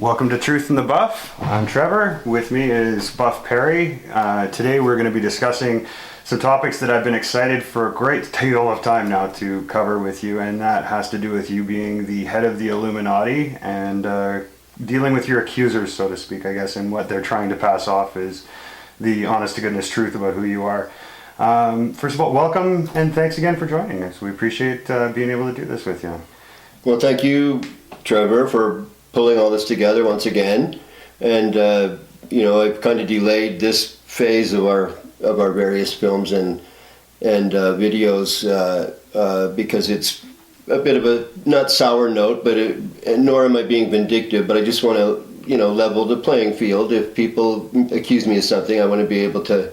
Welcome to Truth in the Buff. I'm Trevor. With me is Buff Perry. Today we're going to be discussing some topics that I've been excited for a great deal of time now to cover with you, and that has to do with you being the head of the Illuminati and dealing with your accusers, so to speak, I guess, and what they're trying to pass off is the honest-to-goodness truth about who you are. First of all, welcome and thanks again for joining us. We appreciate being able to do this with you. Well, thank you, Trevor, for pulling all this together once again. And I've kind of delayed this phase of our various films and videos because it's a bit of a not sour note, but nor am I being vindictive. But I just want to level the playing field. If people accuse me of something, I want to be able to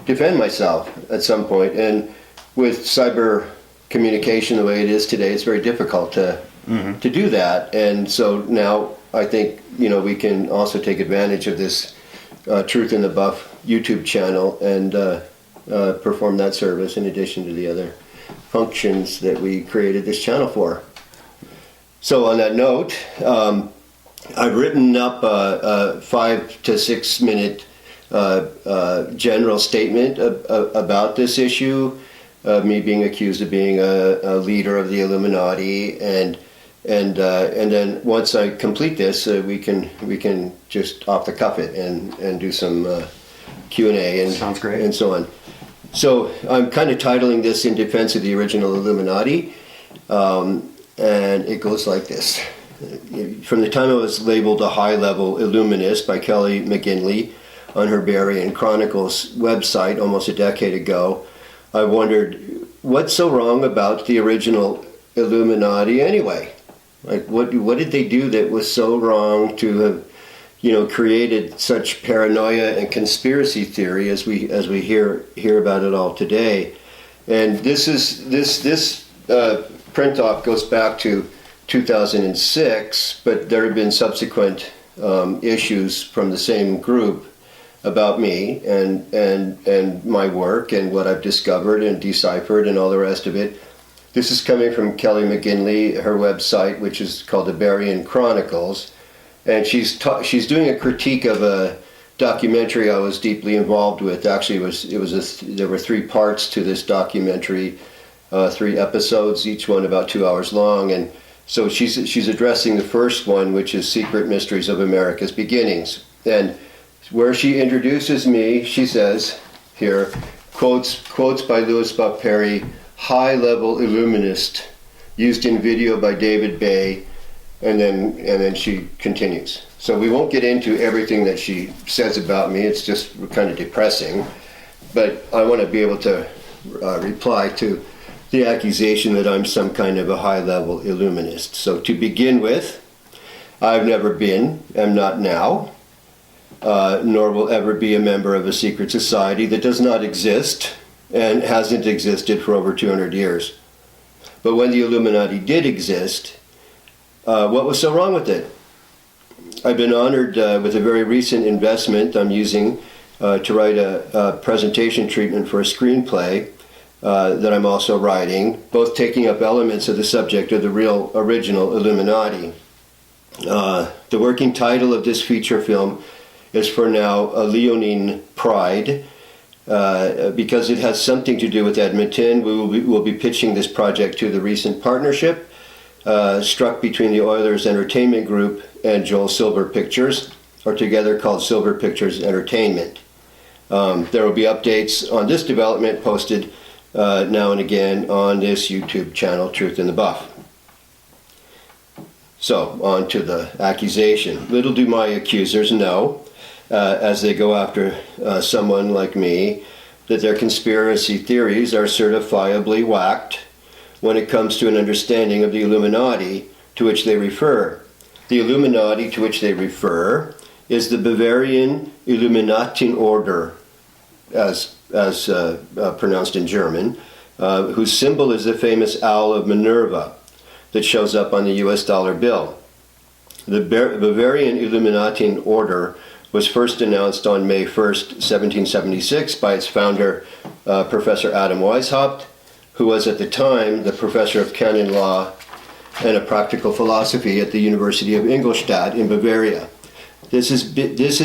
defend myself at some point. And with cyber communication the way it is today, it's very difficult to do that. And so now I think we can also take advantage of this Truth in the Buff YouTube channel and perform that service in addition to the other functions that we created this channel for. So on that note, I've written up a 5 to 6 minute general statement about this issue. Me being accused of being a leader of the Illuminati, and then once I complete this, we can just off the cuff it and do some Q&A and sounds great and so on. So I'm kind of titling this "In Defense of the Original Illuminati," and it goes like this: from the time I was labeled a high-level Illuminist by Kelly McGinley on her Barian Chronicles website almost a decade ago, I wondered, what's so wrong about the original Illuminati anyway? Like, what did they do that was so wrong to have, created such paranoia and conspiracy theory as we hear about it all today? And this print off goes back to 2006, but there have been subsequent issues from the same group about me and my work and what I've discovered and deciphered and all the rest of it. This is coming from Kelly McGinley, her website, which is called the Barian Chronicles, and she's doing a critique of a documentary I was deeply involved with. Actually, there were 3 parts to this documentary, 3 episodes, each one about 2 hours long, and so she's addressing the first one, which is Secret Mysteries of America's Beginnings, and where she introduces me, she says here, quotes by Louis Buck Perry, high-level illuminist, used in video by David Bay, and then she continues. So we won't get into everything that she says about me. It's just kind of depressing, but I want to be able to reply to the accusation that I'm some kind of a high-level illuminist. So to begin with, I've never been, am not now, nor will ever be a member of a secret society that does not exist and hasn't existed for over 200 years. But when the Illuminati did exist, what was so wrong with it? I've been honored with a very recent investment I'm using to write a presentation treatment for a screenplay that I'm also writing, both taking up elements of the subject of the real original Illuminati. The working title of this feature film is for now a Leonine Pride, because it has something to do with Edmonton. We'll be pitching this project to the recent partnership struck between the Oilers Entertainment Group and Joel Silver Pictures, or together called Silver Pictures Entertainment. There will be updates on this development posted now and again on this YouTube channel, Truth in the Buff. So, on to the accusation. Little do my accusers know, as they go after someone like me, that their conspiracy theories are certifiably whacked when it comes to an understanding of the Illuminati to which they refer. The Illuminati to which they refer is the Bavarian Illuminatin Order, as pronounced in German, whose symbol is the famous owl of Minerva that shows up on the US dollar bill. The Bavarian Illuminatin Order was first announced on May 1st, 1776 by its founder, Professor Adam Weishaupt, who was at the time the professor of canon law and a practical philosophy at the University of Ingolstadt in Bavaria. This has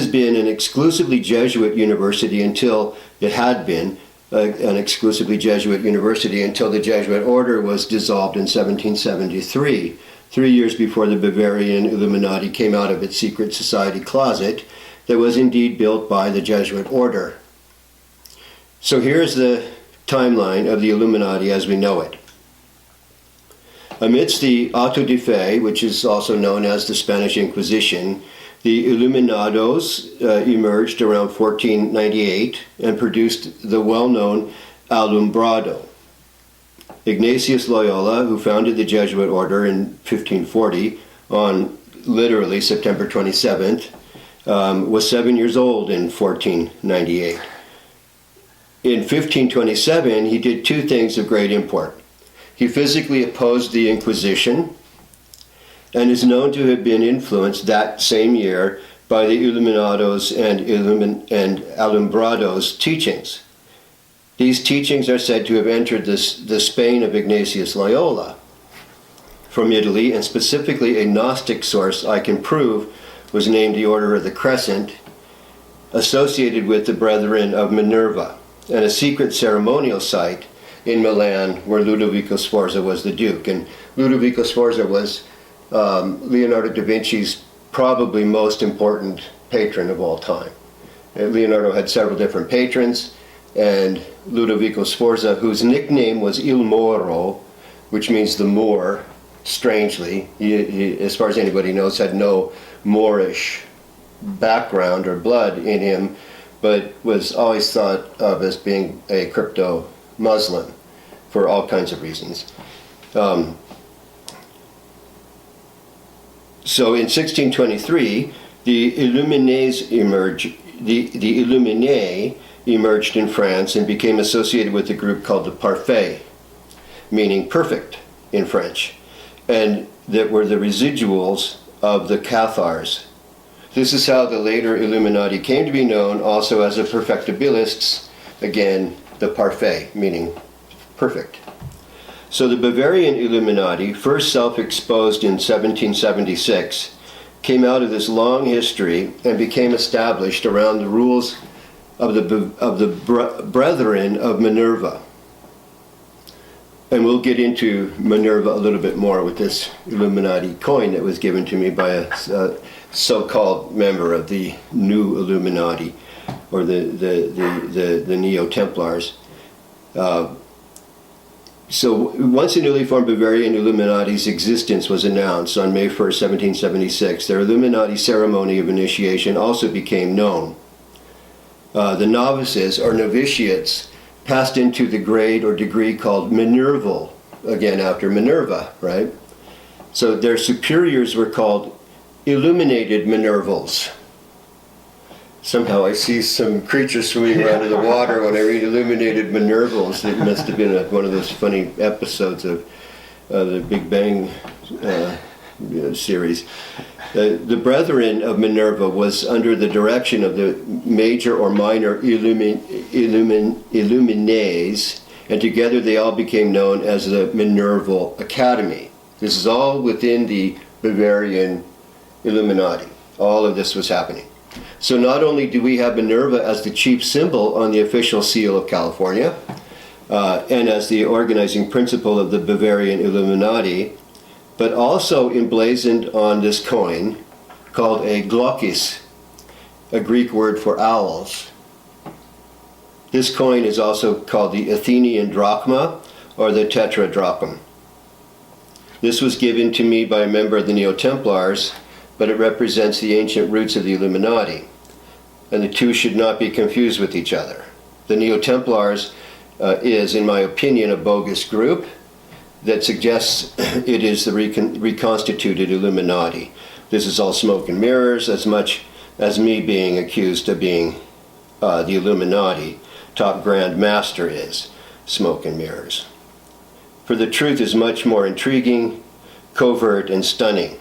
been an exclusively Jesuit university until it had been an exclusively Jesuit university until the Jesuit Order was dissolved in 1773, 3 years before the Bavarian Illuminati came out of its secret society closet that was indeed built by the Jesuit Order. So here's the timeline of the Illuminati as we know it. Amidst the auto de fe, which is also known as the Spanish Inquisition, the Illuminados emerged around 1498 and produced the well-known Alumbrado. Ignatius Loyola, who founded the Jesuit Order in 1540 on literally September 27th, was 7 years old in 1498. In 1527, he did two things of great import. He physically opposed the Inquisition and is known to have been influenced that same year by the Illuminados and Alumbrados teachings. These teachings are said to have entered the Spain of Ignatius Loyola from Italy, and specifically a Gnostic source I can prove was named the Order of the Crescent, associated with the Brethren of Minerva, and a secret ceremonial site in Milan where Ludovico Sforza was the Duke. And Ludovico Sforza was Leonardo da Vinci's probably most important patron of all time. Leonardo had several different patrons, and Ludovico Sforza, whose nickname was Il Moro, which means the Moor, strangely, he, as far as anybody knows, had no Moorish background or blood in him, but was always thought of as being a crypto-Muslim for all kinds of reasons. So in 1623, the Illuminés emerged in France and became associated with a group called the Parfait, meaning perfect in French, and that were the residuals of the Cathars. This is how the later Illuminati came to be known also as the Perfectibilists, again, the Parfait, meaning perfect. So the Bavarian Illuminati, first self-exposed in 1776, came out of this long history and became established around the rules of the Brethren of Minerva. And we'll get into Minerva a little bit more with this Illuminati coin that was given to me by a so-called member of the New Illuminati, or the Neo-Templars. So once the newly formed Bavarian Illuminati's existence was announced on May 1st, 1776, their Illuminati ceremony of initiation also became known. The novices, or novitiates, passed into the grade or degree called Minerval, again after Minerva, right? So their superiors were called Illuminated Minervals. Somehow I see some creatures swimming around in the water when I read Illuminated Minervals. It must have been one of those funny episodes of the Big Bang series. The Brethren of Minerva was under the direction of the major or minor Illuminés, and together they all became known as the Minerval Academy. This is all within the Bavarian Illuminati. All of this was happening. So not only do we have Minerva as the chief symbol on the official seal of California, and as the organizing principle of the Bavarian Illuminati, but also emblazoned on this coin called a glockis, a Greek word for owls. This coin is also called the Athenian drachma or the tetradrachm. This was given to me by a member of the Neo-Templars, but it represents the ancient roots of the Illuminati, and the two should not be confused with each other. The Neo-Templars is, in my opinion, a bogus group that suggests it is the reconstituted Illuminati. This is all smoke and mirrors, as much as me being accused of being the Illuminati top Grand Master is smoke and mirrors. For the truth is much more intriguing, covert, and stunning.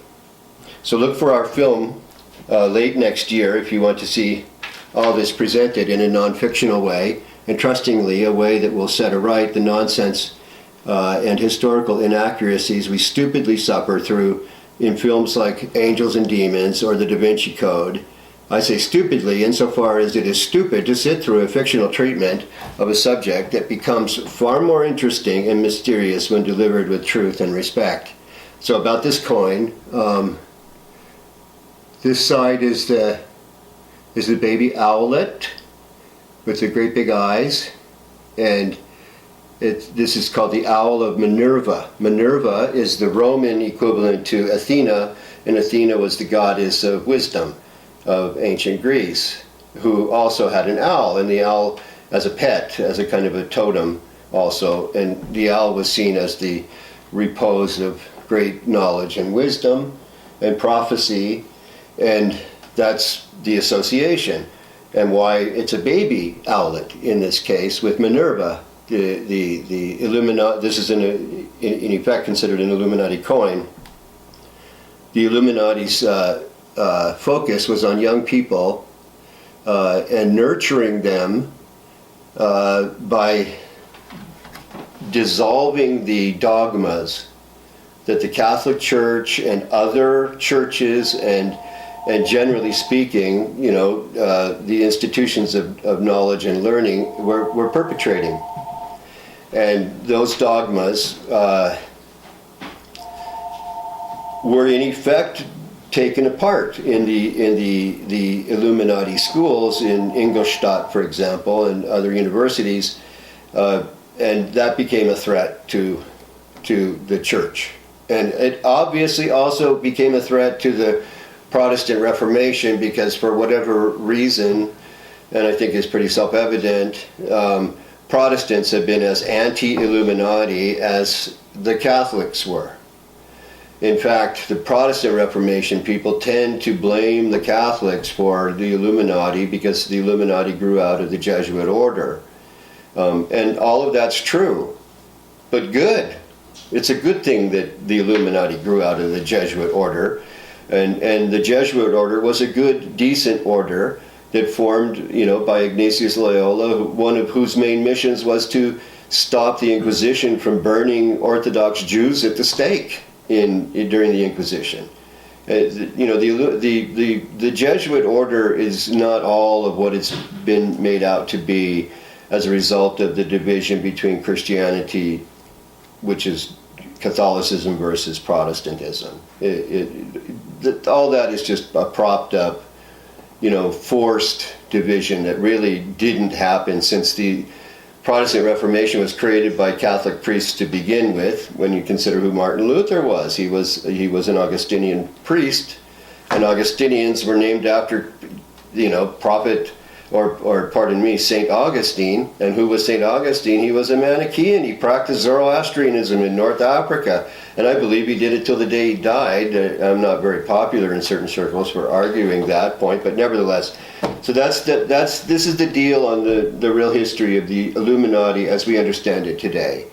So look for our film late next year if you want to see all this presented in a non-fictional way, and trustingly a way that will set aright the nonsense and historical inaccuracies we stupidly suffer through in films like Angels and Demons or The Da Vinci Code. I say stupidly insofar as it is stupid to sit through a fictional treatment of a subject that becomes far more interesting and mysterious when delivered with truth and respect. So about this coin, this side is the baby owlet with the great big eyes, and this is called the Owl of Minerva. Minerva is the Roman equivalent to Athena, and Athena was the goddess of wisdom of ancient Greece, who also had an owl, and the owl as a pet, as a kind of a totem also, and the owl was seen as the repose of great knowledge and wisdom and prophecy, and that's the association, and why it's a baby owlet in this case with Minerva. The Illuminati, this is in effect considered an Illuminati coin. The Illuminati's focus was on young people and nurturing them by dissolving the dogmas that the Catholic Church and other churches and generally speaking, the institutions of knowledge and learning were perpetrating. And those dogmas were in effect taken apart in the Illuminati schools in Ingolstadt, for example, and other universities, and that became a threat to the church. And it obviously also became a threat to the Protestant Reformation, because for whatever reason, and I think it's pretty self-evident, Protestants have been as anti-Illuminati as the Catholics were. In fact, the Protestant Reformation people tend to blame the Catholics for the Illuminati because the Illuminati grew out of the Jesuit Order. And all of that's true, but good. It's a good thing that the Illuminati grew out of the Jesuit Order. And the Jesuit Order was a good, decent order that formed, by Ignatius Loyola, one of whose main missions was to stop the Inquisition from burning Orthodox Jews at the stake during the Inquisition. The Jesuit Order is not all of what it's been made out to be as a result of the division between Christianity, which is Catholicism versus Protestantism. All that is just a propped up, forced division that really didn't happen, since the Protestant Reformation was created by Catholic priests to begin with. When you consider who Martin Luther was, he was an Augustinian priest, and Augustinians were named after, prophet, or pardon me, St. Augustine. And who was St. Augustine? He was a Manichaean. He practiced Zoroastrianism in North Africa, and I believe he did it till the day he died. I'm not very popular in certain circles for arguing that point, but nevertheless. So this is the deal on the real history of the Illuminati as we understand it today,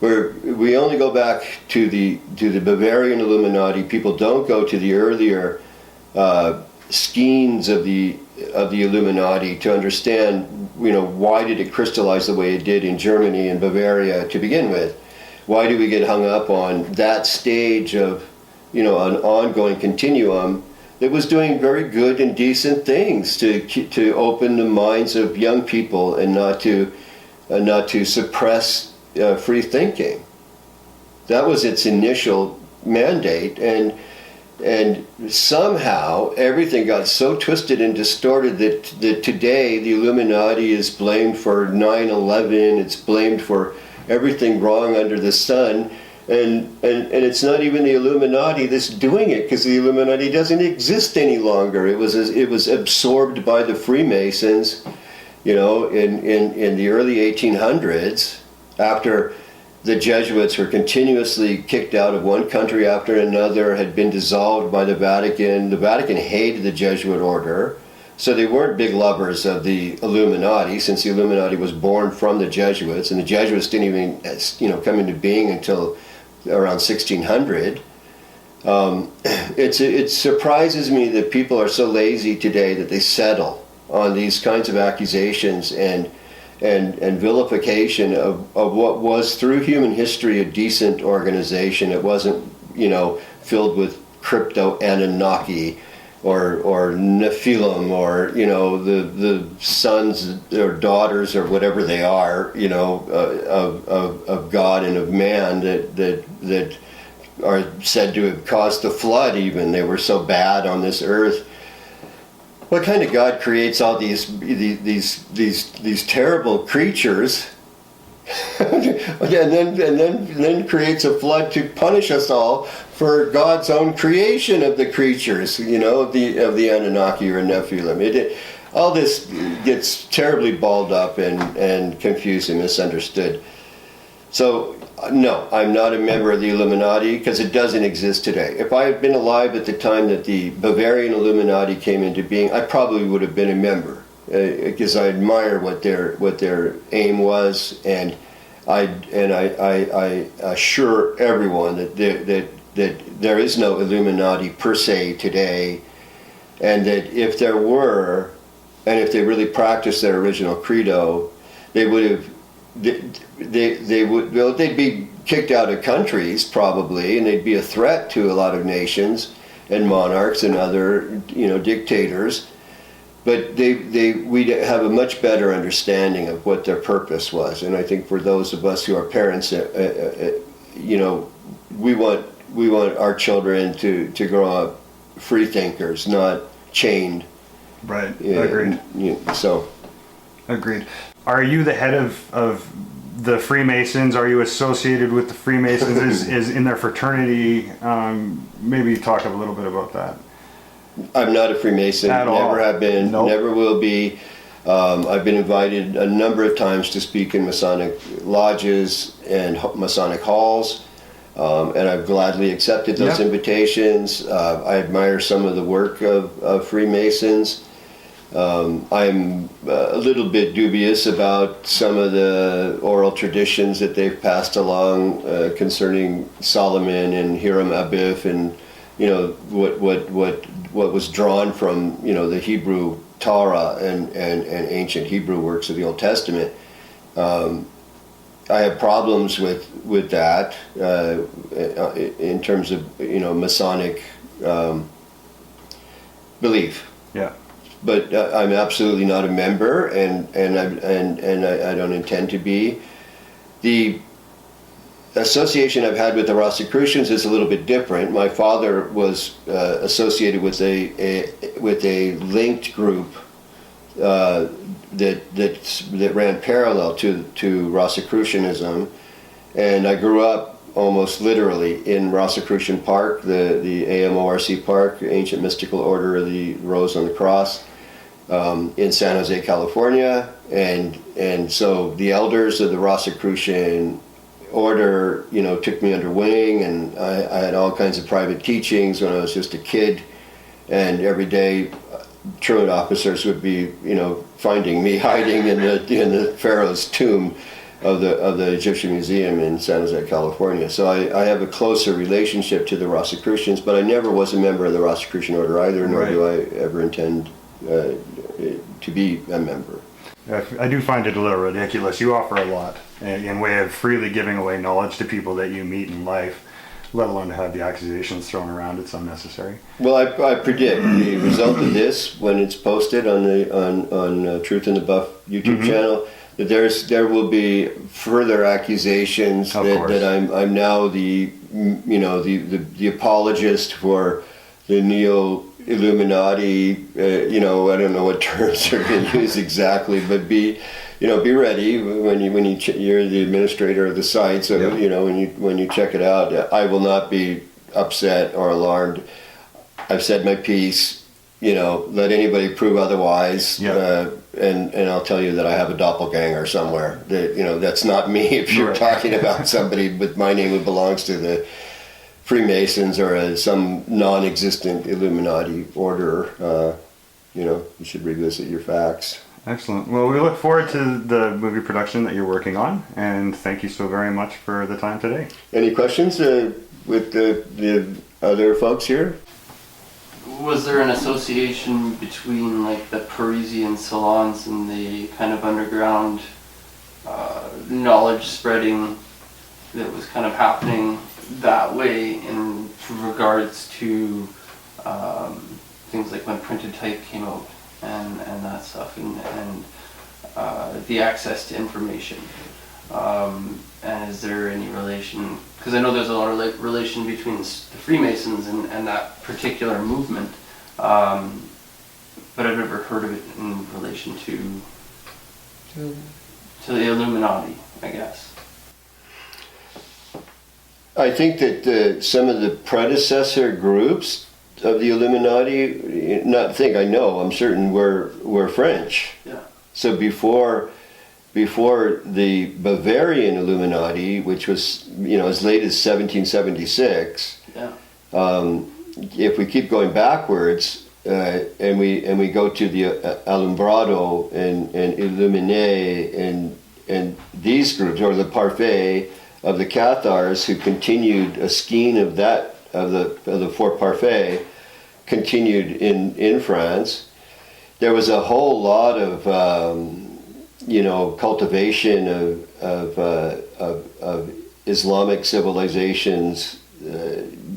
where we only go back to the Bavarian Illuminati. People don't go to the earlier schemes of the Illuminati to understand, why did it crystallize the way it did in Germany and Bavaria to begin with? Why do we get hung up on that stage of, an ongoing continuum that was doing very good and decent things to open the minds of young people and not to suppress free thinking? That was its initial mandate, and somehow everything got so twisted and distorted that today the Illuminati is blamed for 9/11. It's blamed for everything wrong under the sun, and it's not even the Illuminati that's doing it, because the Illuminati doesn't exist any longer. It was absorbed by the Freemasons, in the early 1800s, after the Jesuits were continuously kicked out of one country after another, had been dissolved by the Vatican. The Vatican hated the Jesuit Order, so they weren't big lovers of the Illuminati, since the Illuminati was born from the Jesuits, and the Jesuits didn't even, come into being until around 1600. It surprises me that people are so lazy today that they settle on these kinds of accusations and and vilification of what was through human history a decent organization. It wasn't, filled with crypto Anunnaki or Nephilim or the sons or daughters or whatever they are, of God and of man that are said to have caused the flood. Even they were so bad on this earth. What kind of God creates all these terrible creatures, and then creates a flood to punish us all for God's own creation of the creatures, of the Anunnaki or Nephilim? All this gets terribly balled up and confused and misunderstood. So, no, I'm not a member of the Illuminati because it doesn't exist today. If I had been alive at the time that the Bavarian Illuminati came into being, I probably would have been a member because I admire what their aim was, and I assure everyone that there is no Illuminati per se today, and that if there were, and if they really practiced their original credo, they would have. They'd be kicked out of countries probably, and they'd be a threat to a lot of nations and monarchs and other dictators. But we'd have a much better understanding of what their purpose was. And I think for those of us who are parents, we want our children to grow up free thinkers, not chained. Right. Agreed. Agreed. Are you the head of the Freemasons? Are you associated with the Freemasons? is in their fraternity? Maybe talk a little bit about that. I'm not a Freemason. Never have been. Nope. Never will be. I've been invited a number of times to speak in Masonic lodges and Masonic halls, and I've gladly accepted those invitations. I admire some of the work of Freemasons. I'm a little bit dubious about some of the oral traditions that they've passed along concerning Solomon and Hiram Abiff, and what was drawn from the Hebrew Torah and ancient Hebrew works of the Old Testament. I have problems with that in terms of Masonic belief. Yeah. But I'm absolutely not a member, and I don't intend to be. The association I've had with the Rosicrucians is a little bit different. My father was associated with a linked group that ran parallel to Rosicrucianism, and I grew up almost literally in Rosicrucian Park, the AMORC Park, Ancient Mystical Order of the Rose on the Cross, in San Jose, California, and so the elders of the Rosicrucian Order, took me under wing, and I had all kinds of private teachings when I was just a kid, and every day truant officers would be, finding me hiding in the Pharaoh's tomb of the Egyptian Museum in San Jose, California. So I have a closer relationship to the Rosicrucians, but I never was a member of the Rosicrucian Order either, nor do I ever intend to be a member. I do find it a little ridiculous. You offer a lot in way of freely giving away knowledge to people that you meet in life, let alone to have the accusations thrown around. It's unnecessary. Well, I predict the result of this when it's posted on Truth in the Buff YouTube channel, that there will be further accusations that I'm now the apologist for the neo-Illuminati. I don't know what terms are being used exactly, but be ready when you're the administrator of the site. So when you check it out, I will not be upset or alarmed. I've said my piece. Let anybody prove otherwise. And I'll tell you that I have a doppelganger somewhere. That's not me. If you're talking about somebody with my name who belongs to the Freemasons or some non-existent Illuminati order, you should revisit your facts. Excellent. Well, we look forward to the movie production that you're working on, and thank you so very much for the time today. Any questions with the other folks here? Was there an association between the Parisian salons and the kind of underground knowledge spreading that was kind of happening that way in regards to things like when printed type came out and that stuff, and the access to information. And is there any relation, because I know there's a lot of relation between the Freemasons and that particular movement, but I've never heard of it in relation to the Illuminati, I guess. I think that some of the predecessor groups of the Illuminati, I know, I'm certain were French. Yeah. So before the Bavarian Illuminati, which was as late as 1776, Yeah. if we keep going backwards and we go to the Alumbrado and Illuminé and these groups, or the Parfait of the Cathars, who continued a scheme of the four Parfaits, continued in France. There was a whole lot of cultivation of Islamic civilizations,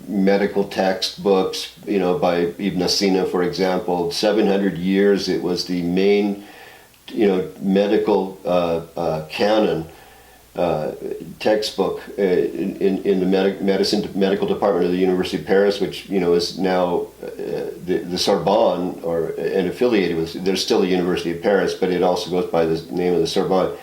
medical textbooks, by Ibn Sina, for example. 700 years it was the main, medical canon textbook in the medical department of the University of Paris, which is now the Sorbonne, and affiliated with. There's still the University of Paris, but it also goes by the name of the Sorbonne.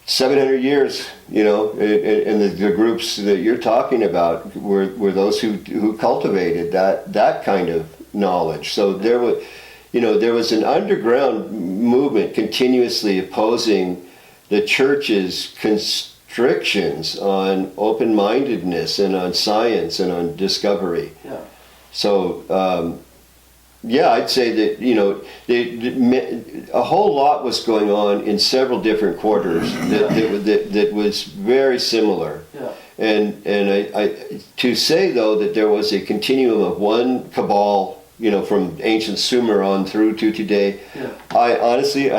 700 years, and the groups that you're talking about were those who cultivated that kind of knowledge. So there was an underground movement continuously opposing the church's constrictions on open-mindedness and on science and on discovery. Yeah. So, I'd say that a whole lot was going on in several different quarters that was very similar. Yeah. And I to say though that there was a continuum of one cabal, from ancient Sumer on through to today, Yeah. I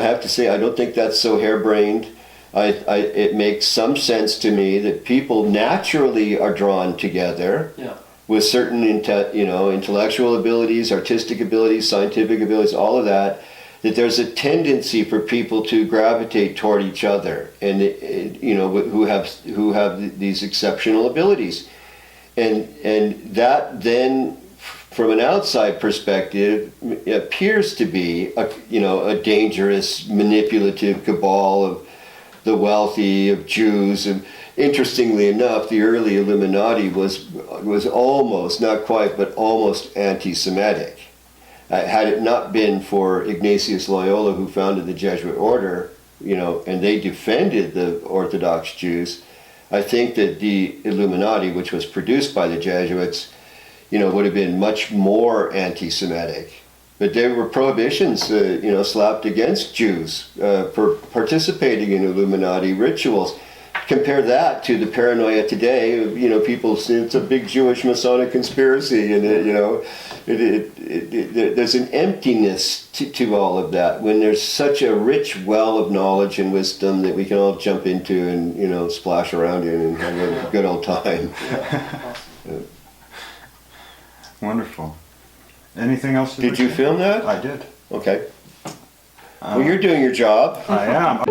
have to say I don't think that's so harebrained. It makes some sense to me that people naturally are drawn together. Yeah. With certain intellectual abilities, artistic abilities, scientific abilities, all of that, that there's a tendency for people to gravitate toward each other, and who have these exceptional abilities, and that then, from an outside perspective, appears to be a dangerous, manipulative cabal of the wealthy, of Jews. And interestingly enough, the early Illuminati was almost, not quite, but almost anti-Semitic. Had it not been for Ignatius Loyola, who founded the Jesuit Order, and they defended the Orthodox Jews, I think that the Illuminati, which was produced by the Jesuits, would have been much more anti-Semitic. But there were prohibitions, slapped against Jews for participating in Illuminati rituals. Compare that to the paranoia today of, people say it's a big Jewish Masonic conspiracy, and there's an emptiness to all of that when there's such a rich well of knowledge and wisdom that we can all jump into and splash around in and have a good old time. Yeah. Awesome. Wonderful. Anything else? Did you film that? I did. Okay. Well, you're doing your job. I am.